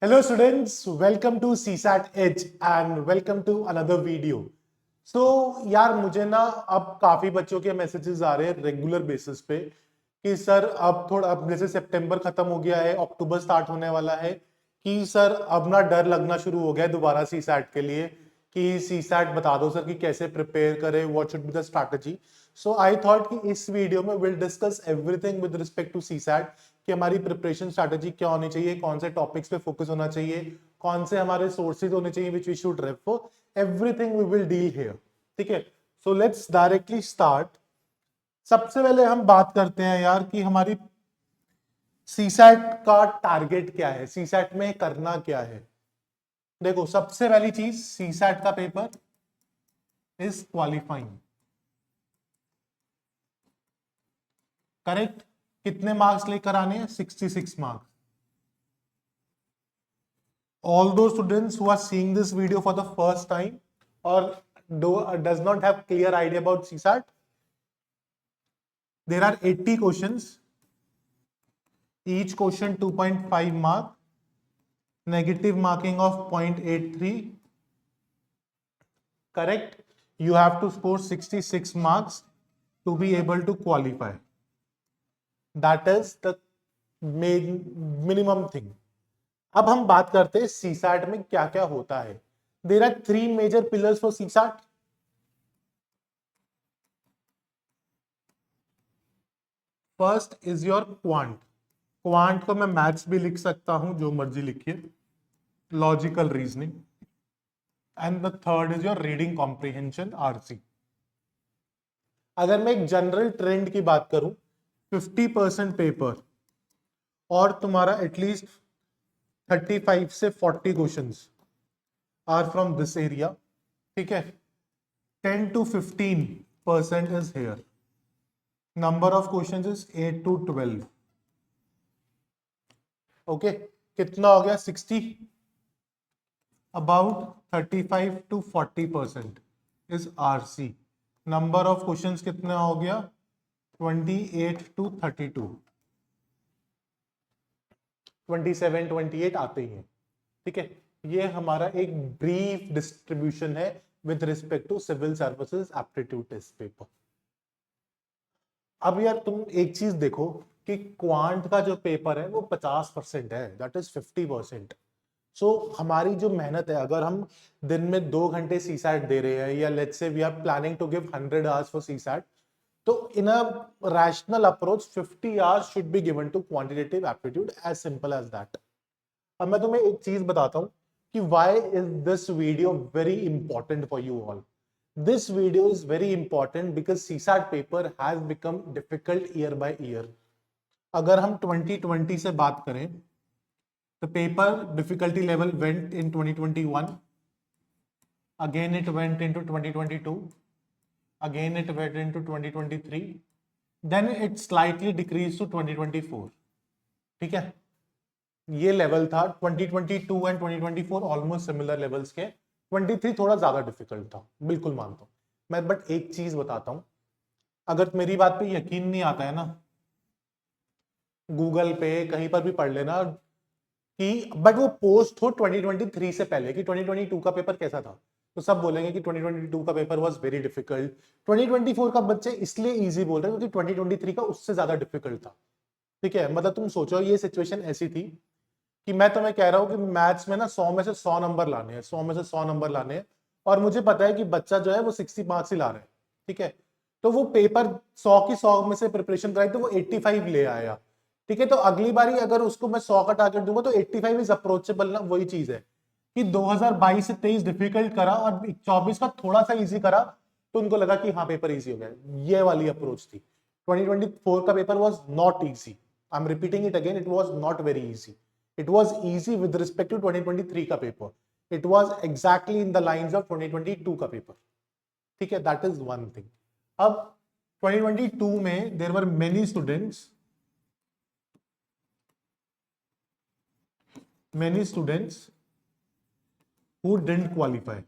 Hello students, welcome to CSAT Edge and welcome to another video. So यार मुझे ना अब काफी बच्चों के मैसेजेस आ रहे हैं रेगुलर बेसिस पे कि सर अब थोड़ा अब जैसे सितंबर खत्म हो गया है, अक्टूबर स्टार्ट होने वाला है कि सर अब ना डर लगना शुरू हो गया है दोबारा सीसैट के लिए कि सीसैट बता दो सर कि कैसे प्रिपेयर करें, what should be the strategy. So I thought कि इस वीडियो में will discuss everything with respect to CSAT कि हमारी प्रिपरेशन स्ट्रैटेजी क्या होनी चाहिए, कौन से टॉपिक्स पे फोकस होना चाहिए, कौन से हमारे सोर्सेज होने चाहिए which we should refer, everything we will deal here. ठीक है, सो लेट्स डायरेक्टली स्टार्ट. सबसे पहले हम बात करते हैं यार कि हमारी सीसैट का टारगेट क्या है, सीसैट में करना क्या है. देखो सबसे पहली चीज, सीसैट का पेपर इज क्वालिफाइंग. करेक्ट. कितने मार्क्स लेकर आने हैं? 66 marks. All those students who are seeing this video for the first time or does not have clear idea about CSAT, there are 80 questions, each question 2.5 mark, negative marking of 0.83. Correct. You have to score 66 marks to be able to qualify. That is the minimum thing. अब हम बात करते हैं CSAT में क्या क्या होता है. There are 3 major pillars for CSAT. First is your quant. Quant को मैं मैथ्स भी लिख सकता हूं, जो मर्जी लिखिए, logical reasoning. And the third is your reading comprehension, RC. अगर मैं एक जनरल ट्रेंड की बात करूं, 50% पेपर और तुम्हारा एटलीस्ट 35 से 40 questions are from this area. ठीक है. 10 to 15% is here. Number of questions is 8 to 12. Okay, कितना हो गया? 60. About 35 to 40% is RC. Number of questions कितना हो गया? 28 to 32. 27 28 आते ही हैं. ठीक है, ये हमारा एक ब्रीफ डिस्ट्रीब्यूशन है with respect to civil services aptitude test paper. अब यार तुम एक चीज देखो कि क्वांट का जो पेपर है वो 50% है, दैट इज 50%. सो हमारी जो मेहनत है, अगर हम दिन में 2 घंटे सीसैट दे रहे हैं या let's say we are planning to give 100 hours for CSAT, तो in a rational approach 50 hours should be given to quantitative aptitude, as simple as that. अब मैं तुम्हें एक चीज बताता हूं कि why is this video very important for you all. This video is very important because CSAT paper has become difficult year by year. अगर हम 2020 से बात करें, the paper difficulty level went in 2021, again it went into 2022, again it went into 2023, then it slightly decreased to 2024. ठीक है, ये level था. 2022 and 2024 almost similar levels के. 23 थोड़ा ज्यादा डिफिकल्ट था, बिल्कुल मानता हूं मैं. बट एक चीज बताता हूं, अगर मेरी बात पे यकीन नहीं आता है ना, गूगल पे कहीं पर भी पढ़ लेना कि बट वो पोस्ट हो 2023 से पहले कि 2022 का पेपर कैसा था, तो सब बोलेंगे कि 2022 का पेपर वाज वेरी डिफिकल्ट. 2024 का बच्चे इसलिए इजी बोल रहे हैं क्योंकि 2023 का उससे ज्यादा डिफिकल्ट था. ठीक है, मतलब तुम सोचो ये सिचुएशन ऐसी थी कि मैं तुम्हें कह रहा हूं कि मैथ्स में ना 100 में से 100 नंबर लाने हैं, 100 में से 100 नंबर लाने हैं, और मुझे पता है कि बच्चा जो है वो 60 मार्क्स ही ला रहा है. ठीक है, तो वो पेपर 100 की 100 में से प्रिपरेशन कराई तो वो 85 ले आया. ठीक है, तो अगली बारी अगर उसको मैं 100 का टारगेट दूंगा तो 85 इज अप्रोचेबल ना. वही चीज है कि 2022 से 23 डिफिकल्ट करा और 24 का थोड़ा सा इजी करा तो उनको लगा कि हाँ पेपर इजी हो गया. ये वाली अप्रोच थी. 2024 का paper was not easy. I am repeating it again, it was not very easy. It was easy with respect to 2023 का paper. It was exactly in the lines of 2022 का paper. ठीक है, that is one thing. अब 2022 में there were many students who didn't qualify,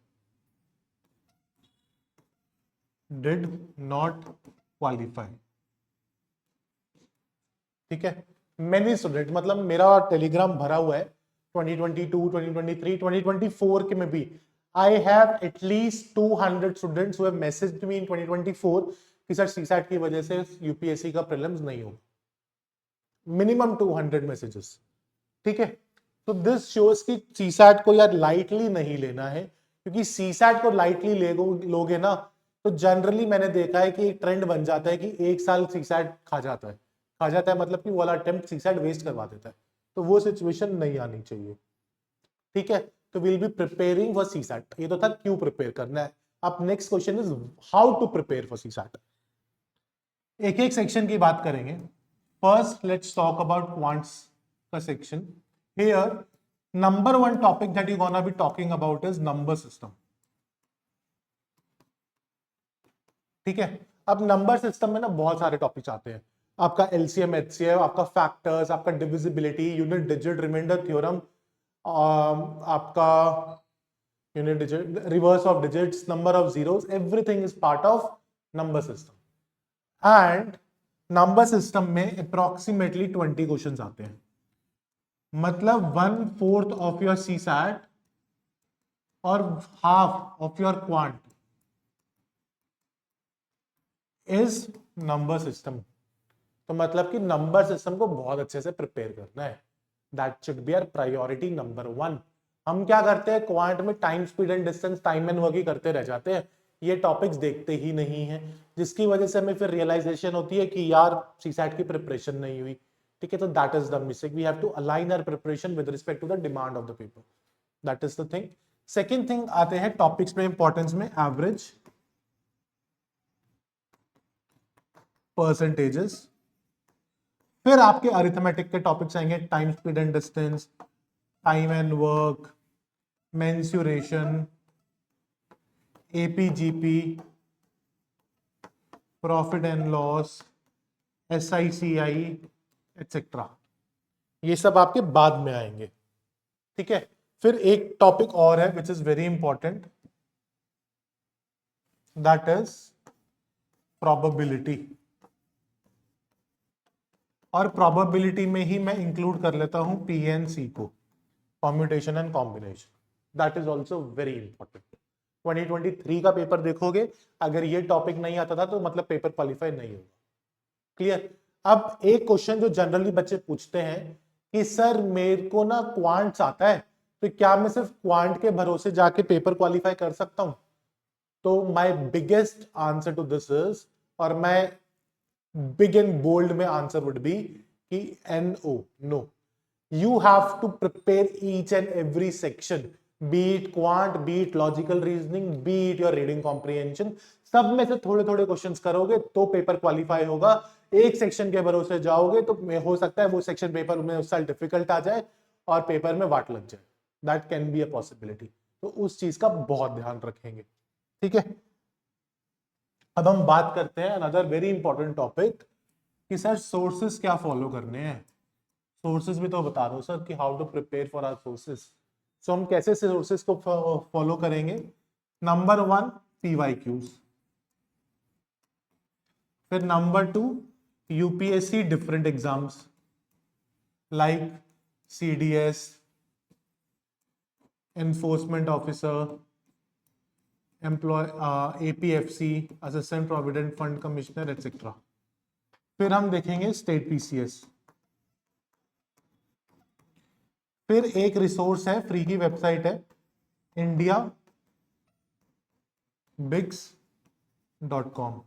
did not qualify. ठीक है, many student मतलब मेरा टेलीग्राम भरा हुआ है. 2022, 2023, 2024 के में भी I have at least 200 students who have messaged me in 2024 कि सर सीसैट की वजह से यूपीएससी का प्रीलिम्स नहीं हो, मिनिमम 200 मैसेजेस, ठीक है। तो दिस शोज कि सीसैट को यार लाइटली नहीं लेना है, क्योंकि सीसैट को लाइटली लोगे ना तो जनरली मैंने देखा है कि एक ट्रेंड बन जाता है कि एक साल सीसैट खा जाता है मतलब कि वो वाला अटेम्प्ट सीसैट वेस्ट करवा देता है, तो वो सिचुएशन नहीं आनी चाहिए, ठीक है। तो will be preparing for CSAT, ये तो था क्यों प्रिपेयर करना है। अब next question is how to prepare for CSAT. एक एक सेक्शन की बात करेंगे। First let's talk about quants का section. Here number one topic that you gonna be talking about is number system, ठीक है। अब नंबर सिस्टम में ना बहुत सारे टॉपिक्स आते हैं, आपका एलसीएम एचसीएफ, आपका फैक्टर्स, आपका divisibility, unit digit remainder theorem, आपका unit digit, reverse of digits, number of zeros, everything is part of number system. And number system में अप्रोक्सीमेटली 20 क्वेश्चंस आते हैं, मतलब 1/4 ऑफ योर सीसैट और half of your quant is number system. तो मतलब कि number system को बहुत अच्छे से प्रिपेयर करना है, that should be our priority number one. हम क्या करते हैं क्वांट में time speed and distance time and work ही करते रह जाते हैं, ये टॉपिक्स देखते ही नहीं है, जिसकी वजह से हमें फिर रियलाइजेशन होती है कि यार सीसैट की प्रिपरेशन नहीं हुई, ठीक है। तो that is the mistake, we have to align our preparation with respect to the demand of the paper, that is the thing. Second thing आते हैं टॉपिक्स में इंपॉर्टेंस में, एवरेज, परसेंटेजेस, फिर आपके अरिथमेटिक के टॉपिक्स आएंगे, time speed and distance, time and work, mensuration, AP GP, profit and loss, SI CI etcetera, ये सब आपके बाद में आएंगे, ठीक है। फिर एक टॉपिक और है which is very important, that is probability, और प्रोबेबिलिटी में ही मैं इंक्लूड कर लेता हूं पीएनसी को, computation and combination, that is also very important. 2023 का पेपर देखोगे, अगर ये टॉपिक नहीं आता था तो मतलब पेपर क्वालिफाई नहीं होगा, क्लियर। अब एक क्वेश्चन जो जनरली बच्चे पूछते हैं कि सर मेरे को ना क्वांट्स आता है, तो क्या मैं सिर्फ क्वांट के भरोसे जाके पेपर क्वालिफाई कर सकता हूं? तो my biggest answer to this is, और मैं बिग एंड बोल्ड में आंसर वुड बी कि no, no, you have to prepare each and every section, be it quant, be it logical reasoning, be it your reading comprehension, सब में से थोड़े थोड़े questions करोगे तो पेपर क्वालिफाई होगा। एक सेक्शन के भरोसे जाओगे तो हो सकता है वो सेक्शन पेपर में उस साल डिफिकल्ट आ जाए और पेपर में वाट लग जाए, that can be a possibility, तो उस चीज का बहुत ध्यान रखेंगे, ठीक है। अब हम बात करते हैं अनदर वेरी इंपॉर्टेंट टॉपिक कि सर सोर्सेस क्या फॉलो करने हैं। सोर्सेज भी तो बता दो सर कि how to prepare for our sources. So हम कैसे सोर्सेज को फॉलो करेंगे? नंबर वन, पीवाईक्यूज, फिर number two, UPSC different exams like CDS, enforcement officer, employ, APFC, assistant provident fund commissioner etcetera. फिर हम देखेंगे स्टेट पीसीएस। फिर एक रिसोर्स है, फ्री की वेबसाइट है, इंडिया बिग्स.com।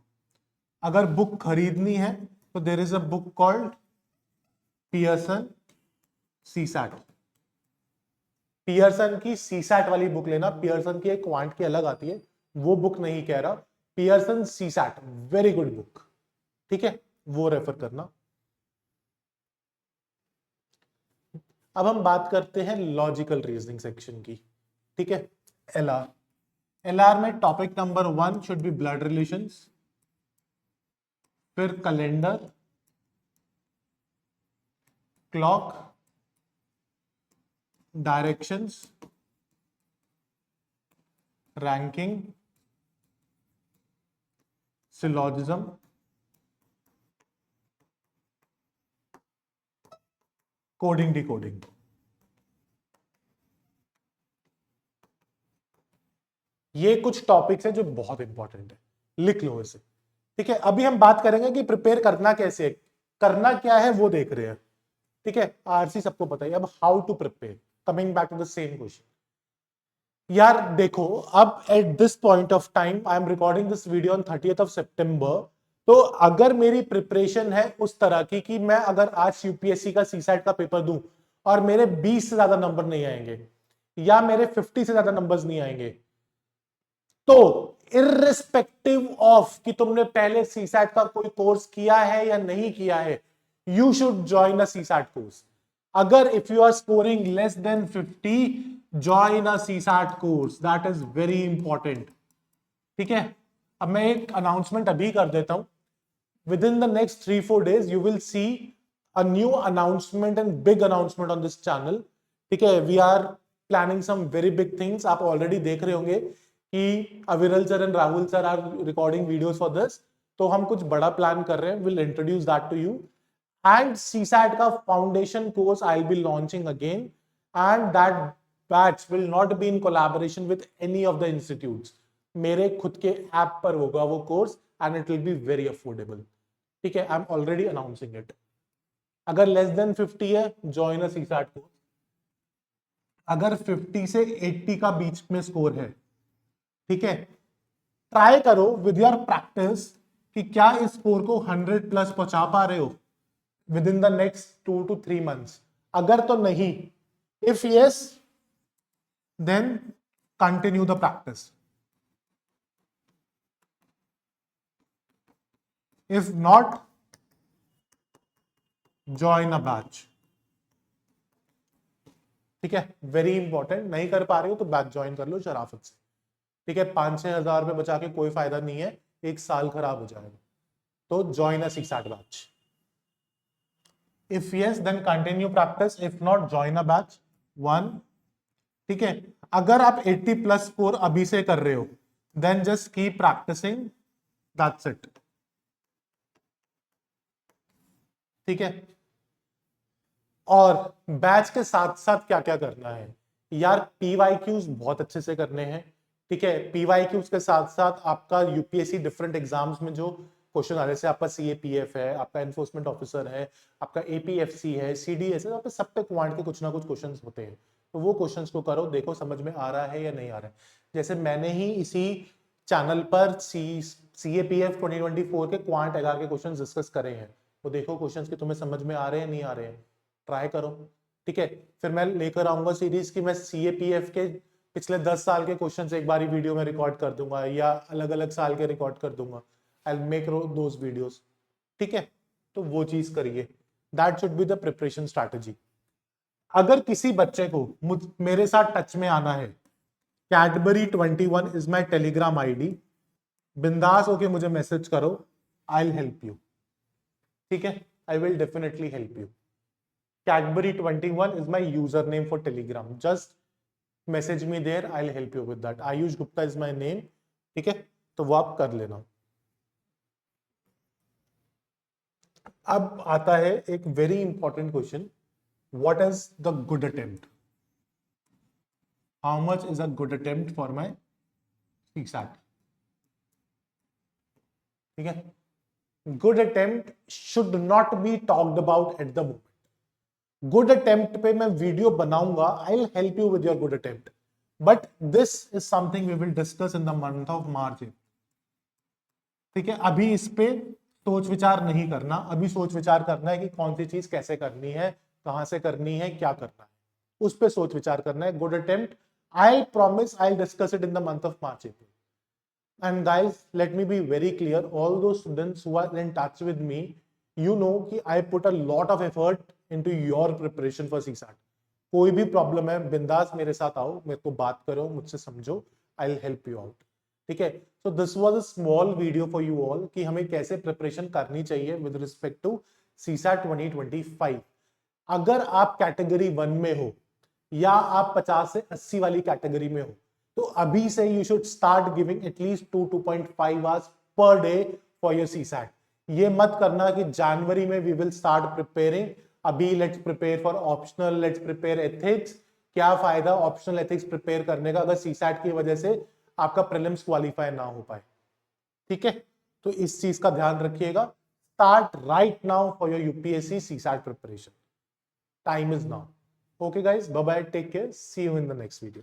अगर बुक खरीदनी है तो there is a book called Pearson CSAT. Pearson की सीसैट वाली बुक लेना, पियर्सन की एक क्वांट की अलग आती है, वो बुक नहीं कह रहा, Pearson CSAT, very good book, ठीक है, वो रेफर करना। अब हम बात करते हैं लॉजिकल रीजनिंग सेक्शन की, ठीक है। एलआर, एलआर में topic number one should be blood relations, फिर calendar, clock, directions, ranking, syllogism, coding decoding. ये कुछ टॉपिक्स हैं जो बहुत इंपॉर्टेंट है, लिख लो इसे। ठीक है, अभी हम बात करेंगे कि प्रिपेयर करना कैसे है, करना क्या है वो देख रहे हैं। ठीक है, आरसी सबको पता है। अब how to prepare, coming back to the same question. यार देखो, अब at this point of time I am recording this video on 30th of September. तो अगर मेरी प्रिपरेशन है उस तरह की कि मैं अगर आज यूपीएससी का सीसैट का पेपर दूं और मेरे 20 से ज्यादा नंबर नहीं आएंगे या मेरे 50 से ज्यादा नंबर्स नहीं आएंगे, तो इर्रिस्पेक्टिव ऑफ कि तुमने पहले सीसैट का कोई कोर्स किया है या नहीं किया है, you should join a CSAT course. अगर if you are scoring less than 50, join a CSAT course, that is very important. ठीक है, अब मैं एक अनाउंसमेंट अभी कर देता हूं। within the next 3-4 days you will see a new announcement and big announcement on this channel. ठीक है, we are planning some very big things. आप already देख रहे होंगे कि Aviral sir and Rahul sir are recording videos for this. तो हम कुछ बड़ा प्लान कर रहे हैं, will introduce that to you. And CSAT का foundation course I will be launching again, and that batch will not be in collaboration with any of the institutes. मेरे खुद के ऐप पर होगा वो course and it will be very affordable. ठीक है, I am already announcing it. अगर less than 50 है, ज्वाइन अ सीसैट कोर्स। अगर 50 से 80 का बीच में स्कोर है, ठीक है, ट्राई करो विद योर प्रैक्टिस कि क्या इस स्कोर को 100 प्लस पहुंचा पा रहे हो within the next 2 to 3 months। अगर तो नहीं, if yes, then continue the practice. If not, join a batch. ठीक है, वेरी इंपॉर्टेंट। नहीं कर पा रहे हो तो बैच ज्वाइन कर लो शराफत से। ठीक है, 5-6 हजार रुपए बचा के कोई फायदा नहीं है, एक साल खराब हो जाएगा। तो join a CSAT batch. If yes, then continue practice, if not join a batch 1। ठीक है, अगर आप 80 प्लस स्कोर अभी से कर रहे हो, then just keep practicing, that's it. ठीक है, और बैच के साथ साथ क्या क्या करना है यार, पीवाईक्यूज बहुत अच्छे से करने हैं। ठीक है, पीवाईक्यूज के साथ साथ आपका यूपीएससी डिफरेंट एग्जाम्स में जो क्वेश्चन आ रहे हैं, आपका सीएपीएफ है, आपका एनफोर्समेंट ऑफिसर है, आपका एपीएफसी है, सीडीएस है, आपके सब पे क्वांट के कुछ ना कुछ क्वेश्चंस होते हैं। तो वो क्वेश्चंस को करो, देखो समझ में आ रहा है या नहीं आ रहा है। जैसे मैंने ही इसी चैनल पर सीएपीएफ 2024 के क्वांट एगार के क्वेश्चन डिस्कस करे हैं। तो देखो क्वेश्चंस कि तुम्हें समझ में आ रहे हैं नहीं आ रहे हैं, ट्राई करो। ठीक है, फिर मैं लेकर आऊंगा सीरीज की मैं सीएपीएफ के पिछले 10 साल के क्वेश्चंस एक बारी वीडियो में रिकॉर्ड कर दूंगा या अलग अलग साल के रिकॉर्ड कर दूंगा। I will make those videos. ठीक है, तो वो चीज करिए, that should be the preparation strategy. अगर किसी बच्चे को मेरे साथ टच में आना है, Cadbury21 is my Telegram ID, बिंदास होके मुझे मैसेज करो, आई विल हेल्प यू। ठीक है, I will definitely help you. Cadbury21 is my username for Telegram. Just message me there. I'll help you with that. Ayush Gupta is my name. ठीक है, तो वो आप कर लेना। अब आता है एक very important question, what is the good attempt? How much is a good attempt for my CSAT? ठीक है, good attempt should not be talked about at the moment. Good attempt पे मैं वीडियो बनाऊंगा, I will help you with your good attempt, but this is something we will discuss in the month of March. ठीक है, अभी इस पे सोच विचार नहीं करना, अभी सोच विचार करना है कि कौन सी चीज कैसे करनी है, कहां से करनी है, क्या करना है, उस पे सोच विचार करना है। Good attempt, I promise I discuss it in the month of March April. And guys, let me be very clear, all those students who are in touch with me, you know कि I put a lot of effort into your preparation for CSAT। कोई भी problem है, बिंदास मेरे साथ आओ, मेरे को बात करो, मुझसे समझो, आई विल हेल्प यू आउट। ठीक है, so this was a small video for you all कि हमें कैसे प्रिपरेशन करनी चाहिए विद रिस्पेक्ट टू CSAT 2025। अगर आप कैटेगरी 1 में हो या आप 50 से 80 वाली कैटेगरी में हो, तो अभी से you should start giving at least 2.5 hours per day for your CSAT. ये मत करना कि जनवरी में वी विल स्टार्ट प्रिपेयरिंग, अभी let's prepare for optional, let's prepare ethics. क्या फायदा ऑप्शनल एथिक्स प्रिपेयर करने का अगर सीसैट की वजह से आपका प्रीलिम्स क्वालिफाई ना हो पाए। ठीक है, तो इस चीज का ध्यान रखिएगा। Start right now for your UPSC CSAT preparation, time is now. Okay guys, bye bye, take care, see you in the next video.